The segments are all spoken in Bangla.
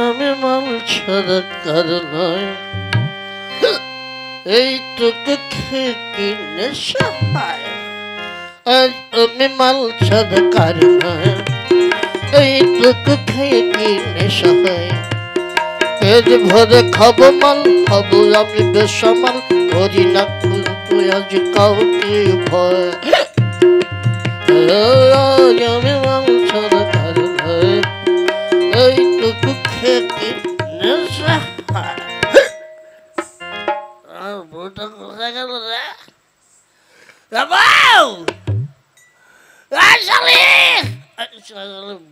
আমি মাল ছাড়া কার নয়, এইটুকু খেয়ে কি নেশা হয়। আজ আমি মাল ছাড়া কার নয়, এইটুকু খেয়ে কি নেশা হয়। পেট ভরে খাবো মাল, খাবো আমি বেসামাল, করি না কিন্তু আজ কাউকে ভয়। আমি মাল ছাড়া কার নয়, এইটুকু খেয়ে কি নেশা হয়। বউটা কোথায় গেল রে?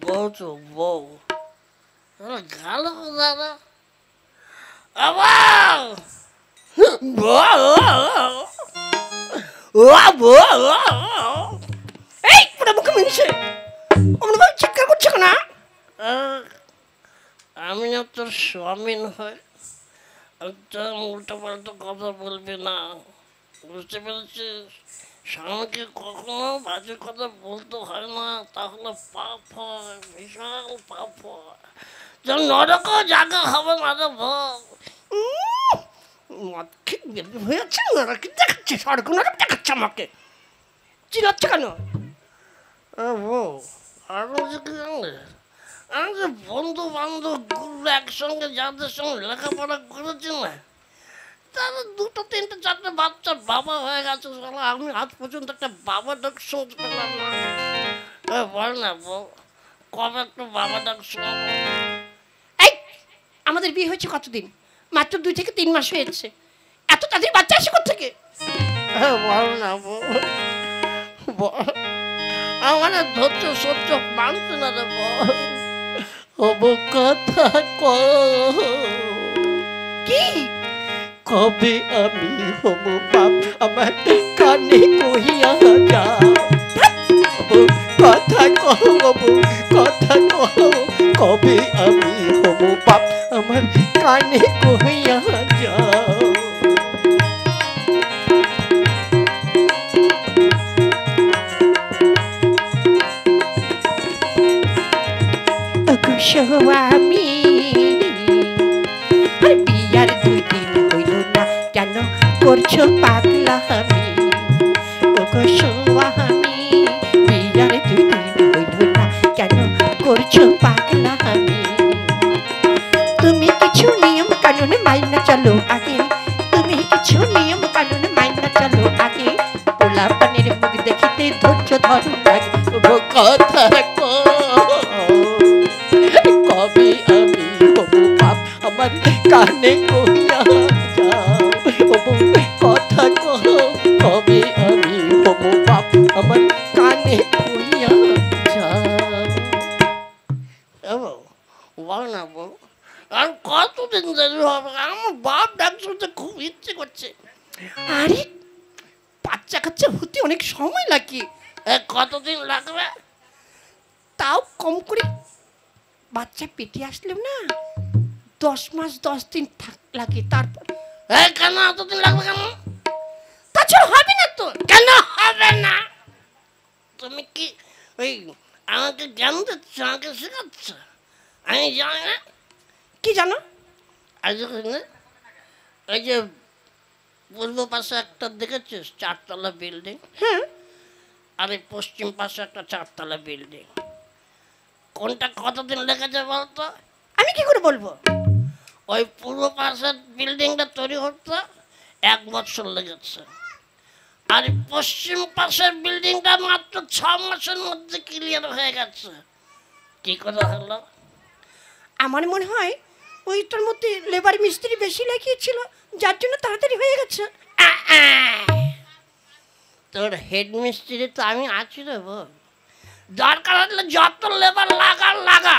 বউ তো বউ গেল কোথায় রে? এই পুরো মুখে মিনছে অমনভাবে চিৎকার করছে না। আমি তোর স্বামীন হয়, উল্টো পাল্টা কথা বলবি না, বুঝতে পেরেছিস? স্বামীকে কখনো বাজে কথা বলতে হয় না, তাহলে পাপ হয়, বিশাল পাপ হয়। যেন নরকও জায়গা হবে না রে ভোগ। মদ খেয়ে বের হয়ে যাচ্ছে, নরকে দেখাচ্ছে, স্বর্গ নরক দেখাচ্ছে আমাকে। চিল্লাচ্ছে কেন? বউ আর বলছি কি জানলে, আমি যে বন্ধু বান্ধব গুলো একসঙ্গে যাদের সঙ্গে লেখাপড়া করেছি না, তারা দুটো তিনটে চারটে বাচ্চার বাবা হয়ে গেছে। আমি আজ পর্যন্ত একটা বাবা ডাক শুনতে পেলাম না। বল না বউ, কবে একটু বাবা ডাক শোনাবো? এই আমাদের বিয়ে হয়েছে কতদিন? মাত্র 2 থেকে 3 মাস হয়েছে, এত তাদের বাচ্চা আসে কোত্থেকে? বল না বউ, আমার ধৈর্য সহ্য মানছে না রে বউ। কথা কি কবে আমি হব বাপ, আমার কানে কহিয়া যা। কথা কব, কথা কব, কবে আমি হব বাপ, আমার কানে কহিয়া যা। স্বামী আর বিয়ার 2 দিন হইল না, কেন করছো পাগলামি? ওগো স্বামী বিয়ার 2 দিন হইল না, কেন করছো পাগলামি? তুমি কিছু নিয়ম কানুন মাইনা চলো আগে, তুমি কিছু নিয়ম কানুন মাইনা চলো আগে, পোলা পানির মুখ দেখিতে ধৈর্য ধরো লাগে। ওগো কথা কবে আমি হব বাপ, আমার কানে কহিয়া যাও। কথা কহ, কবে আমি হব বাপ, আমার কানে কহিয়া যাও। বল না বউ, আর কতদিন দেরি হবে? আমার বাপ ডাক শুনতে খুব ইচ্ছে করছে। আরে বাচ্চা কাচ্চা হতে অনেক সময় লাগে। কতদিন লাগবে? তাও কম করে বাচ্চা পেটে আসলেও না 10 মাস 10 দিন লাগে। তারপর কেন এতদিন লাগবে কেন? তাছাড়া হবে না তো। কেন হবে না? তুমি কি ওই আমাকে জ্ঞান দিচ্ছ, আমাকে শেখাচ্ছ? আমি জানি না। কি জানো? আজ ওই যে পূর্ব পাশে একটা দেখেছিস 4 তলা বিল্ডিং? হ্যাঁ। আর এই পশ্চিম পাশে একটা 4 তলা বিল্ডিং, কোনটা কতদিন লেগেছে বলতো? আমি কি করে বলবো? ওই পূর্ব পাশের বিল্ডিংটা তৈরি করতে 1 বছর লেগেছে, আর পশ্চিম পাশের বিল্ডিংটা মাত্র 6 মাসের মধ্যে ক্লিয়ার হয়ে গেছে। কি করে হলো? আমার মনে হয় ওইটার মধ্যে লেবার মিস্ত্রি বেশি লাগিয়েছিল, যার জন্য তাড়াতাড়ি হয়ে গেছে। তোর হেড মিস্ত্রি তো আমি আছি রে বল, দরকার হলে যত লেবার লাগা,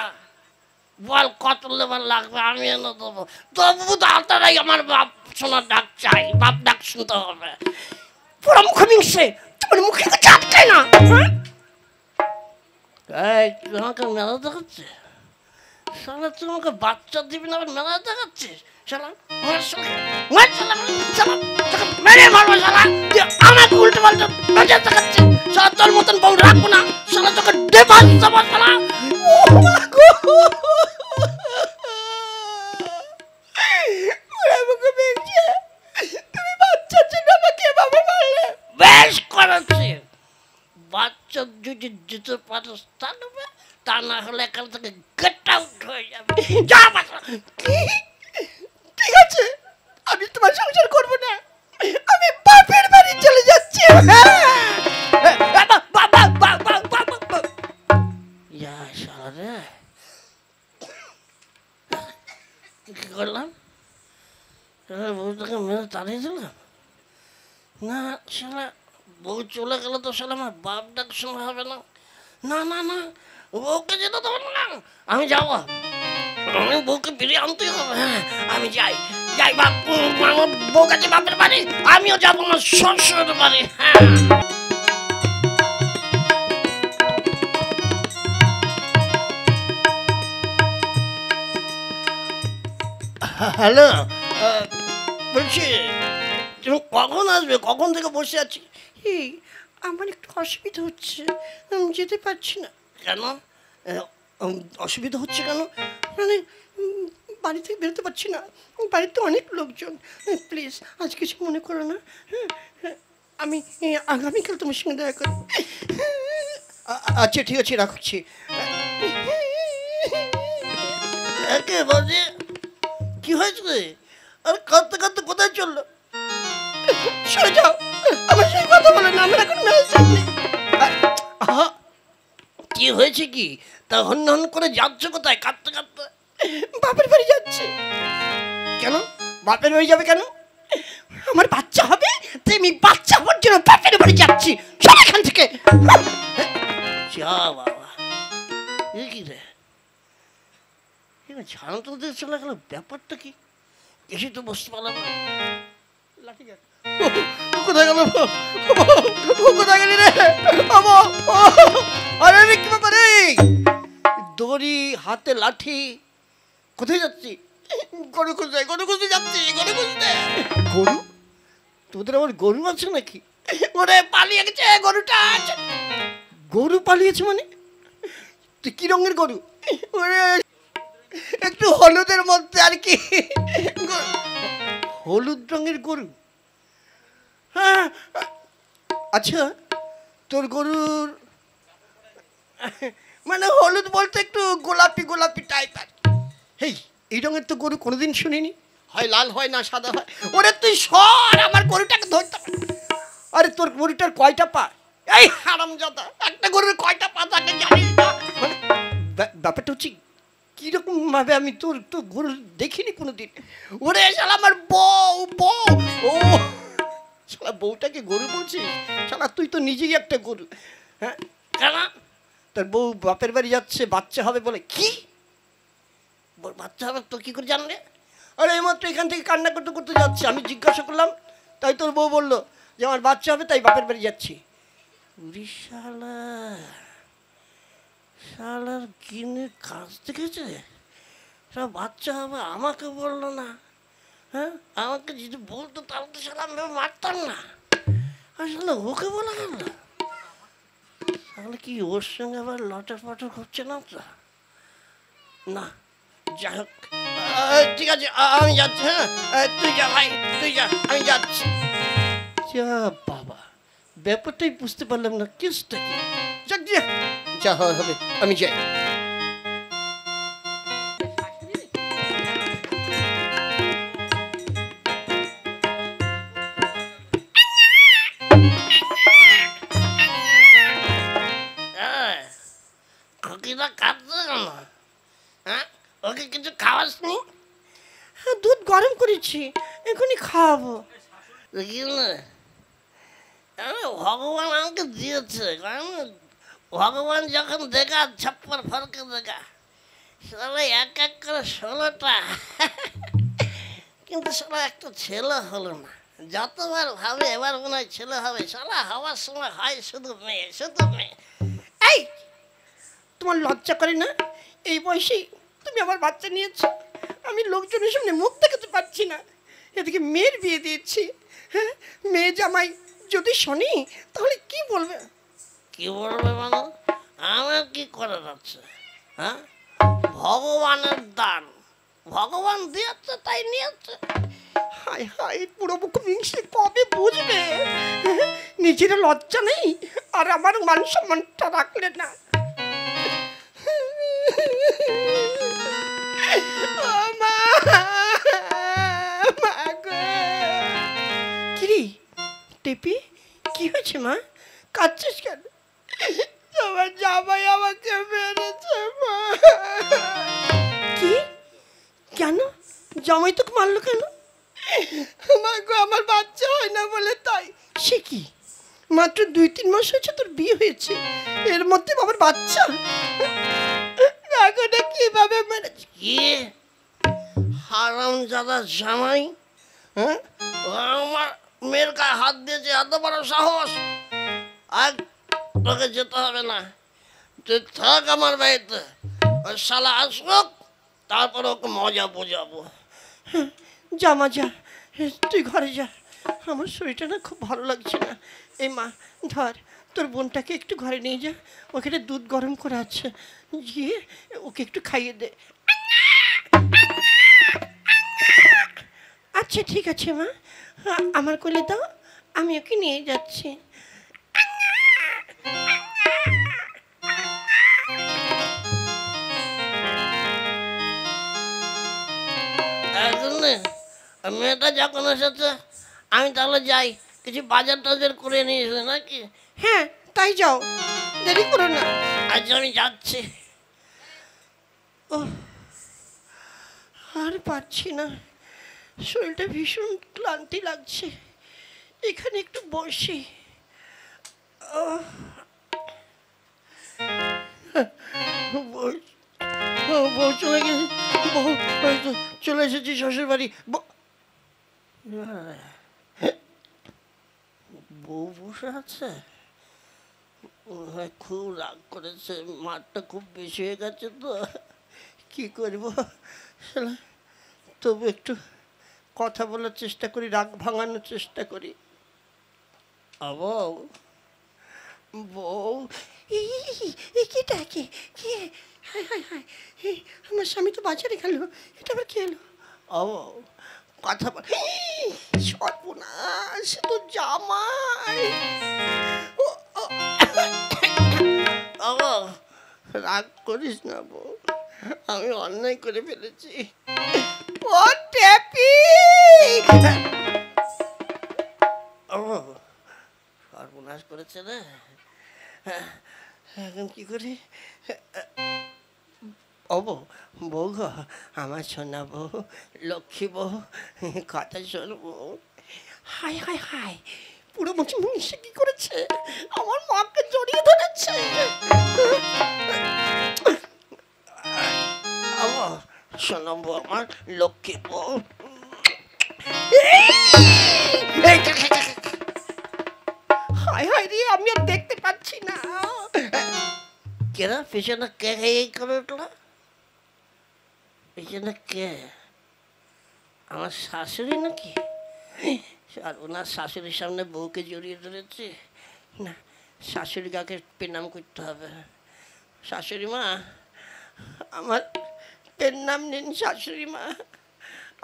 বল কত লেবার লাগবে আমি এনে দেবো। তবু তাড়াতাড়ি আমার বাপ শোনার ডাক চাই, বাপ ডাক শুনতে হবে। পুরো মুখে মিংসে, তোমার মুখে চাপ চাই না। তোমাকে মেলা দেখাচ্ছে শালা, তোমাকে বাচ্চা দিবি না আবার মেলা দেখাচ্ছিস শালা। মেরে মারবো শালা, আমাকে উল্টো পাল্টা মেজে দেখাচ্ছে শালা। তোর মতন বউ রাখবো না শালা, তোকে ডিভোর্স দেবো শালা। বেড়াচ্ছি বাচ্চা যদি যেতে পারিস থাকবে, তা না হলে এখান থেকে গেট আউট হয়ে যাবে। যা বাচ্চা। ঠিক আছে, আমি তোমার সংসার করবো না, আমি বাপের বাড়ি চলে যাচ্ছি। ইয়া শালা রে, কি করলাম? বউটাকে মেরে তাড়িয়ে দিলাম না। শালা বউ চলে গেলে তো শালা আমার বাপ ডাক শোনা হবে না। না না না, বউকে যেতে দেবো না, আমি যাবো। আমি বউকে ফিরিয়ে আনতেই হবে। হ্যাঁ আমি যাই যাই, বাপ আমার বউ কাছে বাপের বাড়ি, আমিও যাবো আমার শ্বশুর বাড়ি। হ্যাঁ হ্যালো, বলছি তুমি কখন আসবে? কখন থেকে বসে আছি। এই আমার একটু অসুবিধা হচ্ছে, আমি যেতে পারছি না। কেন অসুবিধা হচ্ছে কেন? মানে বাড়ি থেকে বেরোতে পারছি না, বাড়িতে অনেক লোকজন। প্লিজ আজ কিছু মনে করো না। আমি আগামীকাল তোমার সঙ্গে দেখা করি। আচ্ছা ঠিক আছে, রাখছি। একে বলছি কি হয়েছে? আর কাঁদতে কাঁদতে কোথায় চললো? সরে যাও, আমার সঙ্গে কথা বলে না, আমার এখন কি হয়েছে কি? তা হন হন করে যাচ্ছ কোথায় কাঁদতে কাঁদতে? বাপের বাড়ি যাচ্ছে। কেন বাপের বাড়ি যাবে কেন? আমার বাচ্চা হবে, তাই আমি বাচ্চা হওয়ার জন্য বাপের বাড়ি যাচ্ছি। সব এখান থেকে। যা বাবা, এ কি রে, ঝাড় তুলতে চলে গেল, ব্যাপারটা কি? এসে তো বুঝতে পারলাম না। কোথায় গেল? কোথায় গেলি রে? আরে কি ব্যাপার? দড়ি হাতে লাঠি, কোথায় যাচ্ছি? গরু খুঁজতে, গরু খুঁজতে যাচ্ছি, গরু খুঁজতে। গরু? তোদের আবার গরু আছে নাকি? ওরে পালিয়ে গেছে গরুটা। গরু পালিয়েছে মানে? তুই কি রঙের গরু? ওরে একটু হলুদের মধ্যে আর কি। হলুদ রঙের গরু? হ্যাঁ আচ্ছা তোর গরুর মানে হলুদ বলতে একটু গোলাপি গোলাপি টাইপ আর। হেই, এই রঙের তো গরু কোনোদিন শুনিনি। হয় লাল হয় না সাদা হয়। ওরে তুই সর, আমার গরুটাকে ধরতে। আরে তোর গরুটার কয়টা পা? এই হারামজাদা, একটা গরুর কয়টা পা থাকে জানিস না? ব্যাপারটা হচ্ছে কিরকম ভাবে আমি তোর তো গরু দেখিনি কোনোদিন। ওরে শালা আমার বউ, বউ। ও শালা বউটাকে গরু বলছিস? শালা তুই তো নিজেই একটা গরু। হ্যাঁ কেন? তোর বউ বাপের বাড়ি যাচ্ছে, বাচ্চা হবে বলে। কি বাচ্চা হবে তো কি করে জানলে? আরে এইমাত্র এখান থেকে কান্না করতে করতে যাচ্ছে, আমি জিজ্ঞাসা করলাম, তাই তোর বউ বললো যে আমার বাচ্চা হবে, তাই বাপের বাড়ি যাচ্ছি। শালা শালার কিনে কাজ দেখেছে, সব বাচ্চা হবে, আমাকে বললো না। হ্যাঁ আমাকে যদি বলতো তাহলে তো শালা আমি মারতাম না। আসলে ওকে বলা গেল, তাহলে কি ওর সঙ্গে আবার লটর ফটর করছে না তো? না যাই হোক, ঠিক আছে আমি যাচ্ছি। হ্যাঁ তুই যা ভাই, তুই যা, আমি যাচ্ছি। যা বাবা, ব্যাপারটাই বুঝতে পারলাম না, কেসটা কি? যাক যা, যা হয় হবে, আমি যাই। খকিটা কাঁদছে কেন? হ্যাঁ ওকে কিছু খাওয়াসনি? হ্যাঁ দুধ গরম করেছি, এখনই খাওয়াবো। ভগবান আমাকে দিয়েছে, কারণ ভগবান যখন দেখা ছাপ্পার ফরকে দেখা, সবাই এক এক করে 16টা, কিন্তু সবাই একটা ছেলে হলো না। যতবার ভাবে এবার মনে হয় ছেলে হবে, সালা হওয়ার সময় হয় শুধু মেয়ে, শুধু মেয়ে। এই তোমার লজ্জা করে না? এই বয়সেই তুমি আমার বাচ্চা নিয়েছো, আমি লোকজনের সামনে মুখ দেখাতে পারছি না, এদিকে মেয়ের বিয়ে দিয়েছি। হ্যাঁ মেয়ে জামাই যদি শোনি তাহলে কি বলবে? কি বলবে মানে? আমার কি করে যাচ্ছে? হ্যাঁ ভগবানের দান, ভগবান দিয়েছে তাই নিয়েছে। হায় হায়, পুরো মুখ মিংসে কবে বুঝবে? নিজের লজ্জা নেই আর আমার মান সম্মানটা রাখলে না। ও মা, মা গো। কিরে টেপি, কি হয়েছে মা? কাঁদছিস কেন? তোমার জামাই আমাকে মেরেছে মা। কি? কেন? জামাই তোকে মারলো কেন? মা গো, আমার বাচ্চা হয় না বলে তাই। সে কি, মাত্র 2-3 মাস হয়েছে তোর বিয়ে হয়েছে, এর মধ্যে বাবার বাচ্চা? এখন কিভাবে মেরেছে? কি হারামজাদা জামাই, হ্যাঁ? ও আমার মেয়ের গায়ে হাত দিয়েছে, এত বড় সাহস! আর তোকে যেতে হবে না, তুই থাক আমার বাড়িতে। ওই শালা আসুক, তারপর ওকে মজা বোঝাবো। যা মা যা, তুই ঘরে যা, আমার শরীরটা না খুব ভালো লাগছে না। এই মা ধর, তোর বোনটাকে একটু ঘরে নিয়ে যা, ওখানে দুধ গরম করে আছে, গিয়ে ওকে একটু খাইয়ে দে। আচ্ছা ঠিক আছে মা, আমার কোলে দাও, আমি ওকে নিয়ে যাচ্ছি। মেয়েটা যখন এসেছে আমি তাহলে যাই, কিছু বাজার টাজার করে নিয়েছে নাকি? হ্যাঁ তাই যাও, দেরি করো না। আচ্ছা আমি যাচ্ছি। ও আর পারছি না, শরীরটা ভীষণ ক্লান্তি লাগছে, এখানে একটু বসি। বউ চলে গেছে, বউ হয়তো চলে এসেছি শ্বশুর বাড়ি। বউ বসে আছে, খুব রাগ করেছে, মারটা খুব বেশি হয়ে গেছে তো। কি করব, তবু একটু কথা বলার চেষ্টা করি, রাগ ভাঙানোর চেষ্টা করি। বউ, বউ কি ডাকে? কে? হায় হায় হায়, আমার স্বামী তো বাজারে গেল, এটা আবার কে এলো? বউ কথা বল। সর্বনাশ, সে তো জামাই। বউ রাগ করিস না বউ, আমি অন্যায় করে ফেলেছি। ও টেপি, সর্বনাশ করেছে রে, এখন কি করি? বউ গো, আমার সোনা বউ, লক্ষ্মী বউ, কথা শোন বউ। হায় হায় হায়, পুরো মুখে মিশে কি করেছে, আমার মাকে জড়িয়ে ধরেছে। শোনো বউ, আমার লক্ষ্মী বউ। হায় হায় রে, আমি আর দেখতে পাচ্ছি না। কেরা পেছনে কে এই করে উঠলো? পেছনে কে? আমার শাশুড়ি নাকি? আর ওনার শাশুড়ির সামনে বউকে জড়িয়ে ধরেছে। না, শাশুড়ি কাকে প্রণাম করতে হবে। শাশুড়ি মা, আমার পেন নাম নেন, শাশুড়ি মা,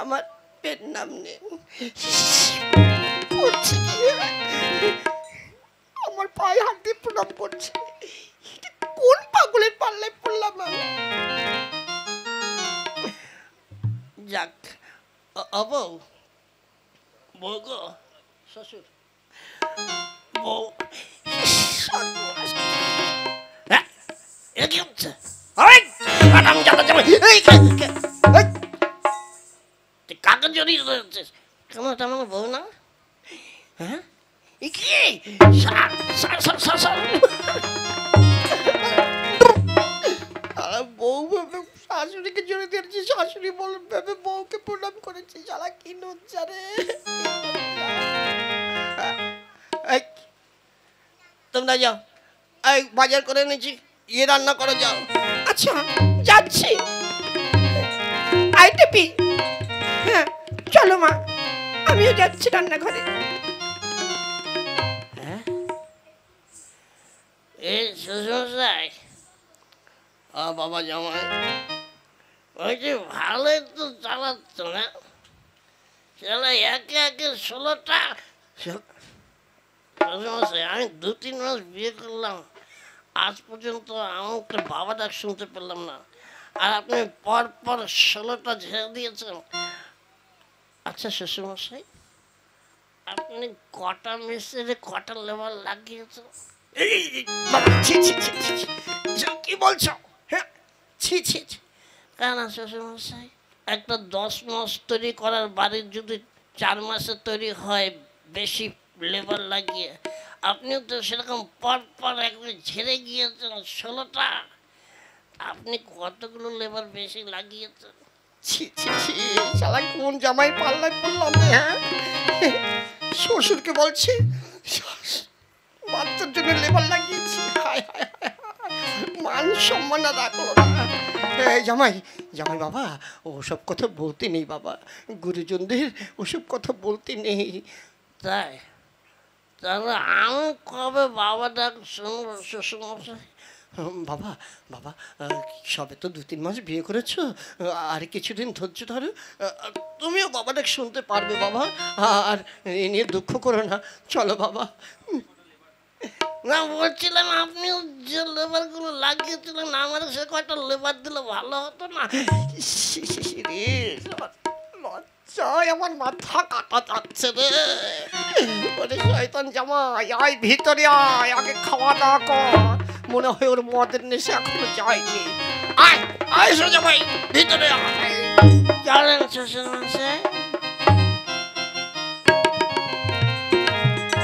আমার পেন নাম নেন। করছি কি, আমার পায়ে হাত দিয়ে প্রণাম করছে, কোন পাগলের পাল্লায় পড়লাম আমি? যাক, বউ, বউ গো, শ্বশুর বউ, কি হচ্ছে? কাকে জড়িয়ে ধরেছিস? কেন তেমন বউ না? হ্যাঁ কি বউ ভেবে শাশুড়িকে জড়িয়ে ধরেছি, শাশুড়ি ভেবে বউকে প্রণাম করেছি। শালা কি লজ্জা রে। তোমরা যাও, এই বাজার করে এনেছি, রান্না করে যাও। আচ্ছা যাচ্ছি। আই টেপি, হ্যাঁ চলো মা, আমিও যাচ্ছি রান্নাঘরে। হ্যাঁ, এই শ্বশুরমশাই, বাবা জামাই, ওই যে ভালোই তো চালাচ্ছ না, চলো একে একে 16টা শ্বশুরমশাই, আমি 2-3 মাস বিয়ে করলাম, আজ পর্যন্ত আমাকে বাবা ডাক শুনতে পেলাম না, আর আপনি পর পর 16টা ঝেড়ে দিয়েছেন। আচ্ছা শ্বশুরমশাই, আপনি কটা মিস্ত্রি কটা লেবার লাগিয়েছেন? এই বাবা, ছি ছি ছি ছি ছি, এসব কি বলছো? হ্যাঁ, ছি ছি ছি। কেন শ্বশুরমশাই, একটা 10 মাস তৈরি করার বাড়ি যদি 4 মাসে তৈরি হয় বেশি লেবার লাগিয়ে, আপনিও তো সেরকম পর পর একবার ঝেড়ে গিয়েছেন 16টা। আপনি কতগুলো লেবার বেশি লাগিয়েছেন? ছি ছি ছি, শালা কোন জামাই পাল্লায় পড়লাম রে, হ্যাঁ? শ্বশুরকে বলছি বাচ্চার জন্য লেবার লাগিয়েছি, হায় হায় হায় হায়, মান সম্মান আর রাখলো না। এই জামাই, জামাই বাবা, ওসব কথা বলতে নেই বাবা, গুরুজনদের ওসব কথা বলতে নেই। তাই? তাহলে আমি কবে বাবা ডাক শুনবো শ্বশুরমশাই? বাবা, বাবা, সবে তো 2-3 মাস বিয়ে করেছো, আর কিছুদিন ধৈর্য ধরো, তুমিও বাবা ডাক শুনতে পারবে বাবা। আর এ নিয়ে দুঃখ করো না, চলো বাবা। না, বলছিলাম আপনিও যে লেবারগুলো লাগিয়েছিলেন আমার সে কয়টা লেবার দিলে ভালো হতো না? রে, লজ্জায় আমার মাথা কাটা যাচ্ছে রে। ওরে শয়তান জামাই, আয় ভিতরে আয়, আগে খাওয়া দাওয়া কর, মনে হয় ওর মদের নেশা এখনো যায়নি। আয় আয় জামাই, ভিতরে আয়। চলেন শ্বশুরমশাই।